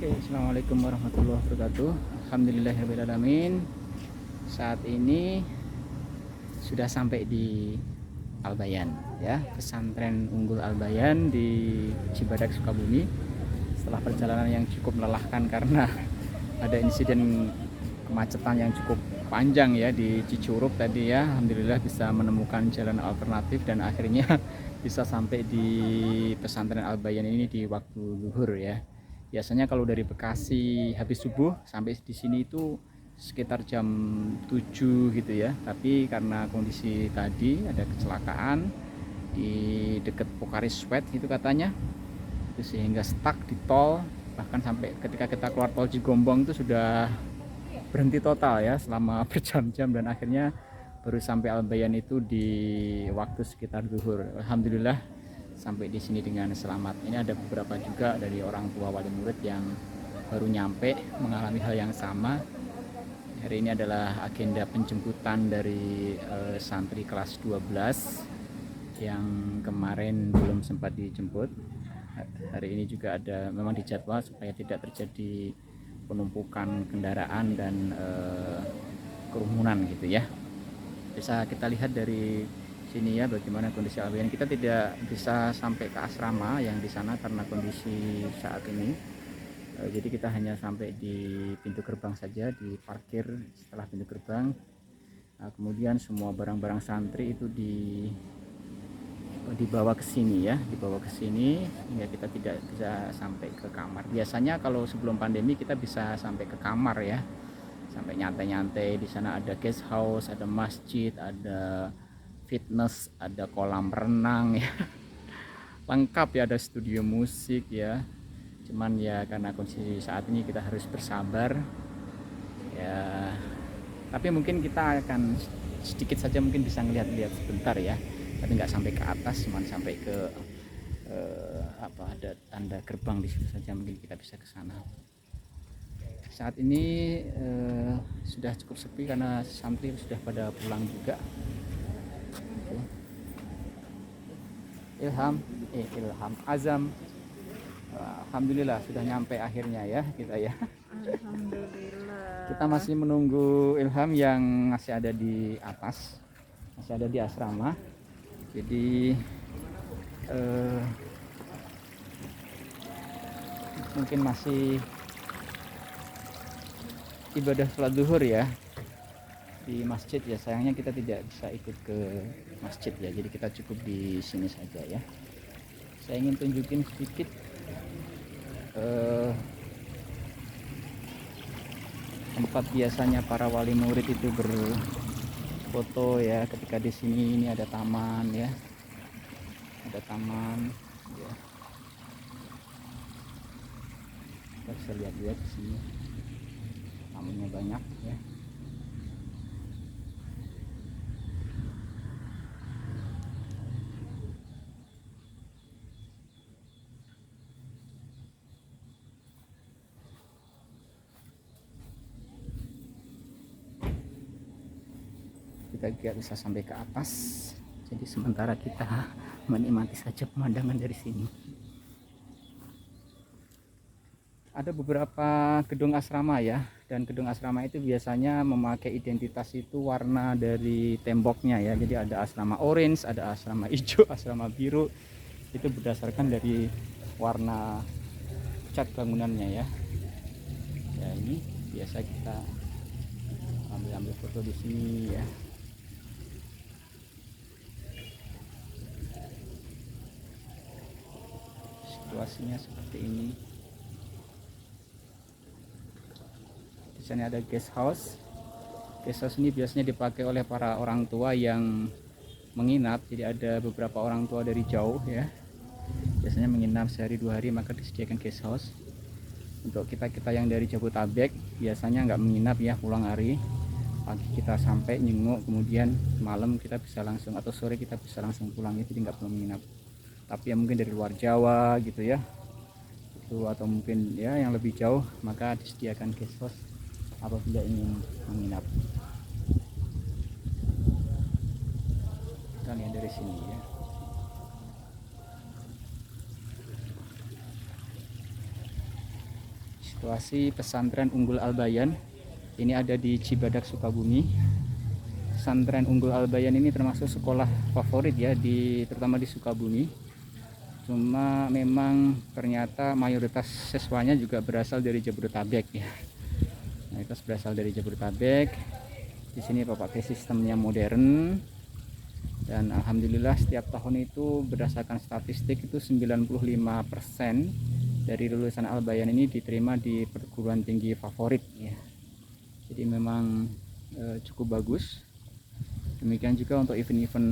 Oke, assalamualaikum warahmatullahi wabarakatuh. Alhamdulillahirrahmanirrahim. Saat ini sudah sampai di Albayan, ya, pesantren Unggul Albayan di Cibadak, Sukabumi. Setelah perjalanan yang cukup melelahkan karena ada insiden kemacetan yang cukup panjang ya di Cicurug tadi ya. Alhamdulillah bisa menemukan jalan alternatif dan akhirnya bisa sampai di pesantren Albayan ini di waktu zuhur ya. Biasanya kalau dari Bekasi habis subuh sampai di sini itu sekitar jam 7 gitu ya. Tapi karena kondisi tadi ada kecelakaan di dekat Pokaris Sweat itu katanya, itu sehingga stuck di tol. Bahkan sampai ketika kita keluar tol Cigombong itu sudah berhenti total ya selama berjam-jam, dan akhirnya baru sampai Albayan itu di waktu sekitar zuhur. Alhamdulillah sampai di sini dengan selamat. Ini ada beberapa juga dari orang tua wali murid yang baru nyampe mengalami hal yang sama. Hari ini adalah agenda penjemputan dari santri kelas 12 yang kemarin belum sempat dijemput. Hari ini juga ada memang dijadwal supaya tidak terjadi penumpukan kendaraan dan kerumunan gitu ya. Bisa kita lihat dari sini ya bagaimana kondisi Albayan. Kita tidak bisa sampai ke asrama yang di sana karena kondisi saat ini. Jadi kita hanya sampai di pintu gerbang saja, di parkir setelah pintu gerbang. Nah, kemudian semua barang-barang santri itu dibawa ke sini ya, dibawa ke sini hingga kita tidak bisa sampai ke kamar. Biasanya kalau sebelum pandemi kita bisa sampai ke kamar ya, sampai nyantai-nyantai. Di sana ada guest house, ada masjid, ada fitness, ada kolam renang ya. Lengkap ya, ada studio musik ya. Cuman ya karena kondisi saat ini kita harus bersabar ya. Tapi mungkin kita akan sedikit saja mungkin bisa ngeliat-lihat sebentar ya. Tapi nggak sampai ke atas, cuman sampai ke ada tanda gerbang di situ saja, mungkin kita bisa ke sana. Saat ini sudah cukup sepi karena santri sudah pada pulang juga. Ilham Azam, alhamdulillah sudah nyampe akhirnya ya kita ya. Alhamdulillah. Kita masih menunggu Ilham yang masih ada di atas, masih ada di asrama. Jadi mungkin masih ibadah sholat zuhur ya di masjid ya. Sayangnya kita tidak bisa ikut ke masjid ya, jadi kita cukup di sini saja ya. Saya ingin tunjukin sedikit tempat biasanya para wali murid itu berfoto ya. Ketika di sini ini ada taman ya, ada taman ya. Kita bisa lihat-lihat di sini, tamannya banyak ya. Kita tidak bisa sampai ke atas, jadi sementara kita menikmati saja pemandangan dari sini. Ada beberapa gedung asrama ya, dan gedung asrama itu biasanya memakai identitas itu warna dari temboknya ya. Jadi ada asrama orange, ada asrama hijau, asrama biru. Itu berdasarkan dari warna cat bangunannya ya. Ya ini biasa kita ambil foto di sini ya. Situasinya seperti ini. Di sana ada guest house. Guest house ini biasanya dipakai oleh para orang tua yang menginap. Jadi ada beberapa orang tua dari jauh ya, biasanya menginap sehari 2 hari, maka disediakan guest house. Untuk kita yang dari Jabodetabek biasanya nggak menginap ya, pulang hari. Pagi kita sampai nyenguk, kemudian malam kita bisa langsung, atau sore kita bisa langsung pulang ya, jadi nggak perlu menginap. Tapi yang mungkin dari luar Jawa gitu ya, itu atau mungkin ya yang lebih jauh, maka disediakan guest house apabila ingin menginap. Kita lihat dari sini ya. Situasi pesantren Unggul Al-Bayan ini ada di Cibadak, Sukabumi. Pesantren Unggul Al-Bayan ini termasuk sekolah favorit ya, terutama di Sukabumi. Cuma memang ternyata mayoritas siswanya juga berasal dari Jabodetabek ya. Mayoritas berasal dari Jabodetabek. Di sini pakai sistemnya modern. Dan alhamdulillah setiap tahun itu berdasarkan statistik itu 95% dari lulusan Al-Bayan ini diterima di perguruan tinggi favorit ya. Jadi memang cukup bagus. Demikian juga untuk event-event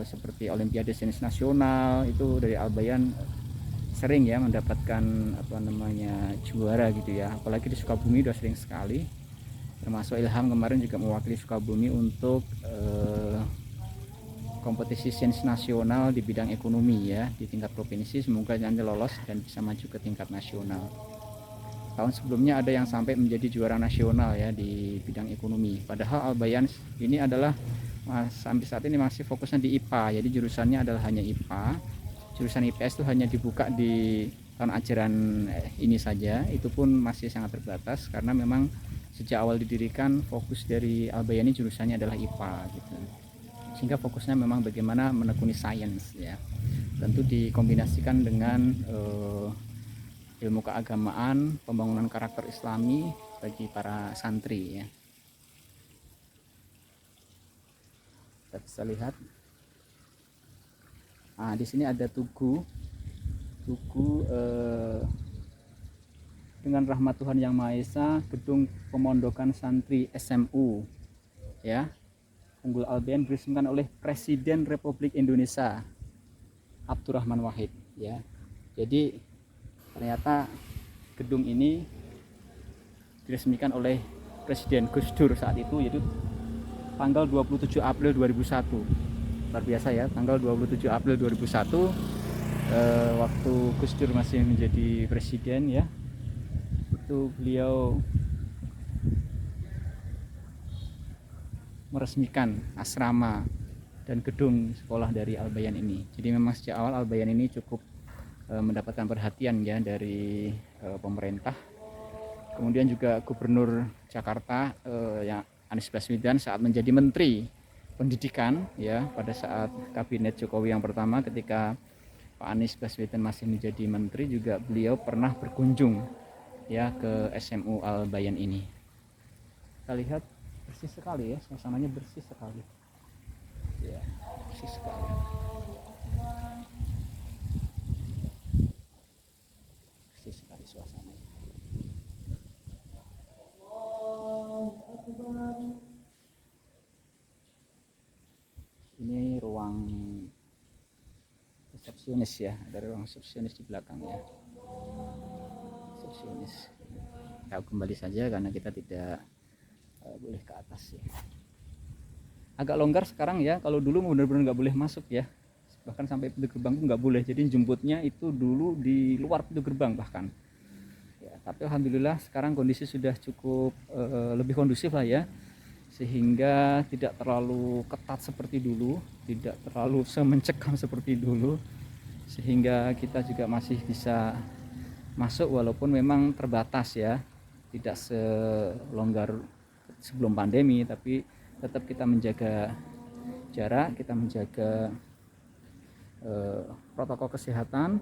seperti Olimpiade Sains Nasional itu dari Al-Bayan sering ya mendapatkan juara gitu ya. Apalagi di Sukabumi udah sering sekali. Termasuk Ilham kemarin juga mewakili Sukabumi untuk kompetisi sains nasional di bidang ekonomi ya, di tingkat provinsi. Semoga nanti lolos dan bisa maju ke tingkat nasional. Tahun sebelumnya ada yang sampai menjadi juara nasional ya di bidang ekonomi. Padahal Al-Bayan ini adalah sampai saat ini masih fokusnya di IPA, jadi jurusannya adalah hanya IPA. Jurusan IPS itu hanya dibuka di tahun ajaran ini saja, itu pun masih sangat terbatas karena memang sejak awal didirikan fokus dari Al-Bayan ini jurusannya adalah IPA gitu. Sehingga fokusnya memang bagaimana menekuni sains ya, tentu dikombinasikan dengan ilmu keagamaan, pembangunan karakter Islami bagi para santri ya. Kita bisa lihat, nah di sini ada tugu dengan rahmat Tuhan Yang Maha Esa, gedung pemondokan santri SMU ya Unggul Al-Bayan diresmikan oleh Presiden Republik Indonesia Abdurrahman Wahid ya. Jadi ternyata gedung ini diresmikan oleh Presiden Gus Dur saat itu, yaitu tanggal 27 April 2001. Luar biasa ya, tanggal 27 April 2001 waktu Gus Dur masih menjadi presiden ya, itu beliau meresmikan asrama dan gedung sekolah dari Al-Bayan ini. Jadi memang sejak awal Al-Bayan ini cukup mendapatkan perhatian ya dari pemerintah. Kemudian juga Gubernur Jakarta yang Anies Baswedan saat menjadi Menteri Pendidikan ya, pada saat kabinet Jokowi yang pertama, ketika Pak Anies Baswedan masih menjadi menteri, juga beliau pernah berkunjung ya ke SMU Al-Bayan ini. Kita lihat bersih sekali ya, suasananya bersih sekali ya, bersih sekali, bersih sekali suasananya. Ini ruang resepsionis ya, ada ruang resepsionis di belakang ya, resepsionis. Kita kembali saja karena kita tidak boleh ke atas ya. Agak longgar sekarang ya, kalau dulu benar-benar nggak boleh masuk ya, bahkan sampai pintu gerbang itu nggak boleh. Jadi jemputnya itu dulu di luar pintu gerbang bahkan ya. Tapi alhamdulillah sekarang kondisi sudah cukup lebih kondusif lah ya, sehingga tidak terlalu ketat seperti dulu, tidak terlalu semencekam seperti dulu, sehingga kita juga masih bisa masuk walaupun memang terbatas ya, tidak selonggar sebelum pandemi, tapi tetap kita menjaga jarak, kita menjaga protokol kesehatan.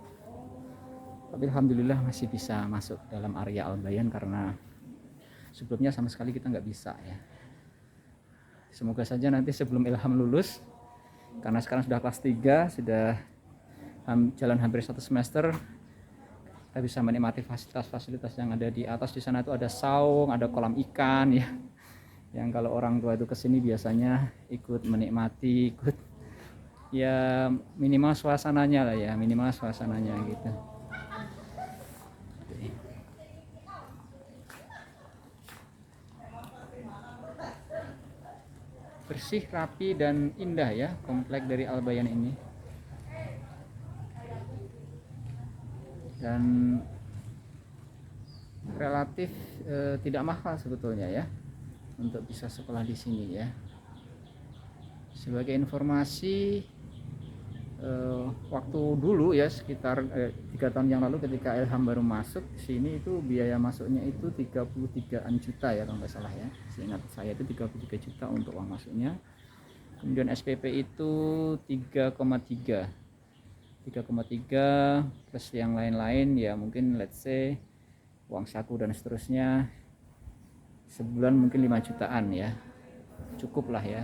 Tapi alhamdulillah masih bisa masuk dalam area Al-Bayan karena sebelumnya sama sekali kita nggak bisa ya. Semoga saja nanti sebelum Ilham lulus, karena sekarang sudah kelas 3, sudah jalan hampir 1 semester, kita bisa menikmati fasilitas-fasilitas yang ada di atas. Di sana itu ada saung, ada kolam ikan ya, yang kalau orang tua itu kesini biasanya ikut menikmati, ikut ya minimal suasananya lah ya, minimal suasananya gitu. Bersih, rapi, dan indah ya komplek dari Al-Bayan ini. Dan relatif tidak mahal sebetulnya ya untuk bisa sekolah di sini ya. Sebagai informasi, waktu dulu ya sekitar 3 tahun yang lalu ketika Ilham baru masuk sini itu biaya masuknya itu 33-an juta ya kalau nggak salah ya, seingat saya itu 33 juta untuk uang masuknya. Kemudian SPP itu 3,3 plus yang lain-lain ya, mungkin let's say uang saku dan seterusnya sebulan mungkin 5 jutaan ya, cukup lah ya.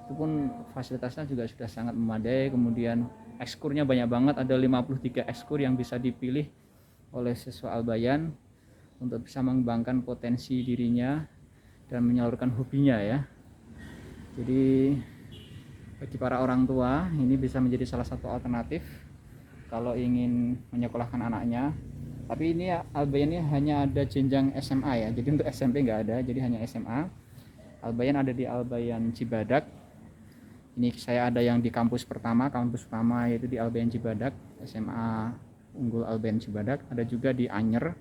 Itu pun fasilitasnya juga sudah sangat memadai. Kemudian ekskurnya banyak banget, ada 53 ekskur yang bisa dipilih oleh siswa Al-Bayan untuk bisa mengembangkan potensi dirinya dan menyalurkan hobinya ya. Jadi bagi para orang tua ini bisa menjadi salah satu alternatif kalau ingin menyekolahkan anaknya. Tapi ini Al-Bayan ini hanya ada jenjang SMA ya, jadi untuk SMP nggak ada, jadi hanya SMA. Al-Bayan ada di Al-Bayan Cibadak. Ini saya ada yang di kampus pertama yaitu di Al-Bayan Cibadak, SMA Unggul Al-Bayan Cibadak. Ada juga di Anyer,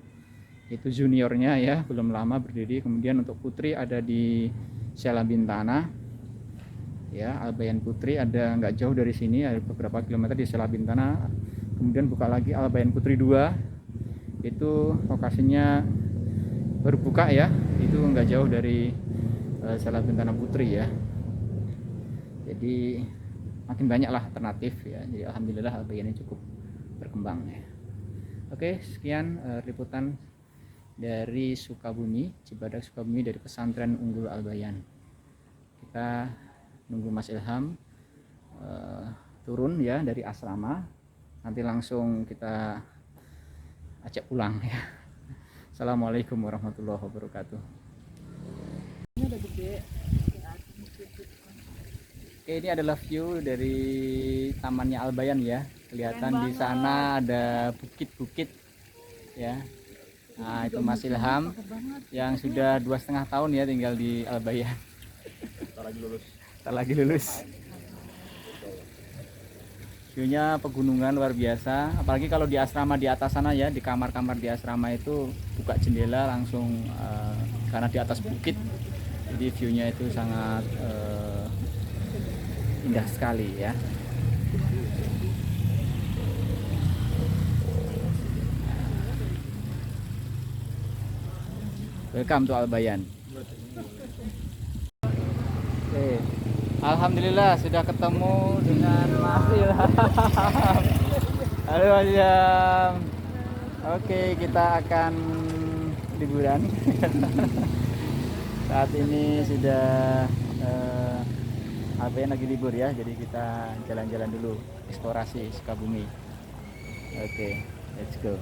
itu juniornya ya, belum lama berdiri. Kemudian untuk putri ada di Sela Bintana ya, Al-Bayan Putri ada nggak jauh dari sini, ada beberapa kilometer di Sela Bintana. Kemudian buka lagi Al-Bayan Putri 2, itu lokasinya berbuka ya, itu nggak jauh dari Sela Bintana Putri ya. Jadi makin banyak lah alternatif ya. Jadi alhamdulillah Al-Bayan ini cukup berkembang ya. Oke, sekian liputan dari Sukabumi, Cibadak Sukabumi, dari pesantren Unggul Al-Bayan. Kita nunggu Mas Ilham turun ya dari asrama, nanti langsung kita ajak pulang ya. Assalamualaikum warahmatullahi wabarakatuh. Ini udah gede. Oke, ini adalah view dari tamannya Al-Bayan ya. Kelihatan di sana ada bukit-bukit ya. Nah, itu Mas Ilham yang sudah 2,5 tahun ya tinggal di Al-Bayan. Ntar lagi lulus. View-nya pegunungan luar biasa, apalagi kalau di asrama di atas sana ya, di kamar-kamar di asrama itu buka jendela langsung karena di atas bukit. Jadi view-nya itu sangat indah sekali ya. Welcome to Al-Bayan. Oke. Alhamdulillah sudah ketemu dengan Mas Ilham. Halo Mas Ilham. Oke, kita akan liburan. Saat ini sudah Al-Bayan lagi libur ya, jadi kita jalan-jalan dulu, eksplorasi Sukabumi. Oke, let's go.